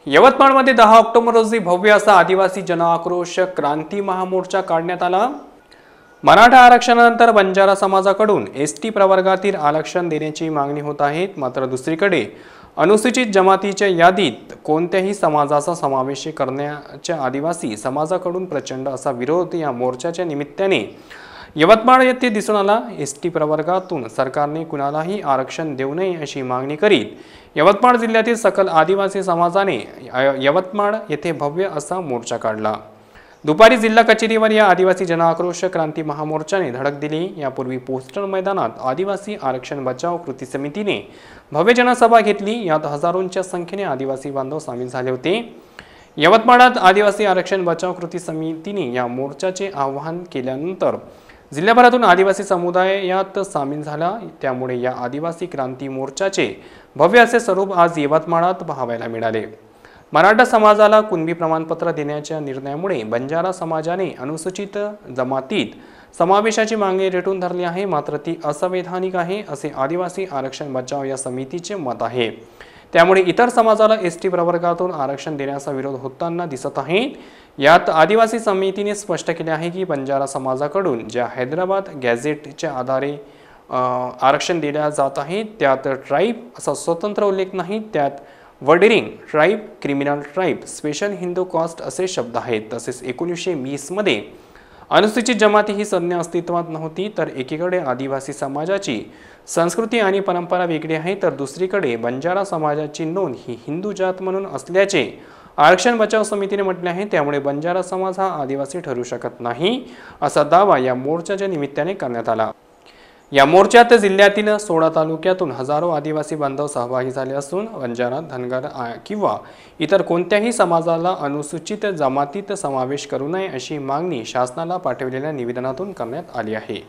यवतमाळमध्ये 10 ऑक्टोबर रोजी भव्य असा आदिवासी जनआक्रोश क्रांती महामोर्चा काढण्यात आला। मराठा आरक्षणानंतर बंजारा समाजाकडून एसटी प्रवर्गातील आरक्षण देण्याची मागणी होत आहे। मात्र दुसरीकडे अनुसूचित जमातीच्या यादीत कोणत्याही समाजाचा समावेश करण्याच्या आदिवासी समाजाकडून प्रचंड असा विरोध या मोर्चाच्या निमित्ताने यवतमाळ येथे दिसून आला। एसटी प्रवर्गातून सरकारने कुणालाही आरक्षण देऊ नये अशी मागणी करीत यवतमाळ जिल्ह्यातील सकल आदिवासी समाजाने यवतमाळ येथे भव्य असा मोर्चा काढला। दुपारी जिल्हा कचेरीवर या आदिवासी जनआक्रोश क्रांती महामोर्चाने धडक दिली। यापूर्वी पोस्टर मैदानात आदिवासी आरक्षण बचाव कृती समितीने भव्य जनसभा घेतली। यात हजारोंच्या संख्येने आदिवासी बांधव सामील झाले होते। यवतमाळात आदिवासी आरक्षण बचाव कृती समितीने या मोर्चाचे आवाहन केल्यानंतर जिल्ह्याभरातून आदिवासी समुदाय यात सामील झाला। त्यामुळे या आदिवासी क्रांती मोर्चाचे भव्य असे स्वरूप आज यवतमाळात पाहायला मिळाले। मराठा समाजाला कुणबी प्रमाणपत्र देण्याच्या निर्णयामुळे बंजारा समाजाने अनुसूचित जमातीत समावेशाची मागणी रेटून धरली आहे। मात्र ती असंवैधानिक आहे असे आदिवासी आरक्षण बचाव या समितीचे मत आहे। त्यामुळे इतर समाजाला एसटी प्रवर्गातून आरक्षण देण्याचा विरोध होताना दिसत आहे। यात आदिवासी समितीने स्पष्ट केले आहे की बंजारा समाजाकडून ज्या हैदराबाद गॅझेटच्या आधारे आरक्षण दिले जात आहे त्यात ट्राइब असा स्वतंत्र उल्लेख नाही। त्यात wandering tribe, criminal tribe, special Hindu caste असे शब्द आहेत। तसेच 1920 मध्ये अनुसूचित जमाती ही संज्ञा अस्तित्वात नव्हती। तर एकीकडे आदिवासी समाजाची संस्कृती आणि परंपरा वेगळी आहे, तर दुसरीकडे बंजारा समाजाची नोंद ही हिंदू जात म्हणून असल्याचे आरक्षण बचाव समितीने म्हटले आहे। त्यामुळे बंजारा समाज हा आदिवासी ठरू शकत नाही असा दावा या मोर्चाच्या निमित्ताने करण्यात आला। या मोर्चात जिल्ह्यातील 16 तालुक्यातून हजारो आदिवासी बांधव सहभागी झाले असून बंजारा, धनगर किंवा इतर कोणत्याही समाजाला अनुसूचित जमातीत समावेश करू नये अशी मागणी शासनाला पाठवलेल्या निवेदनातून करण्यात आली आहे।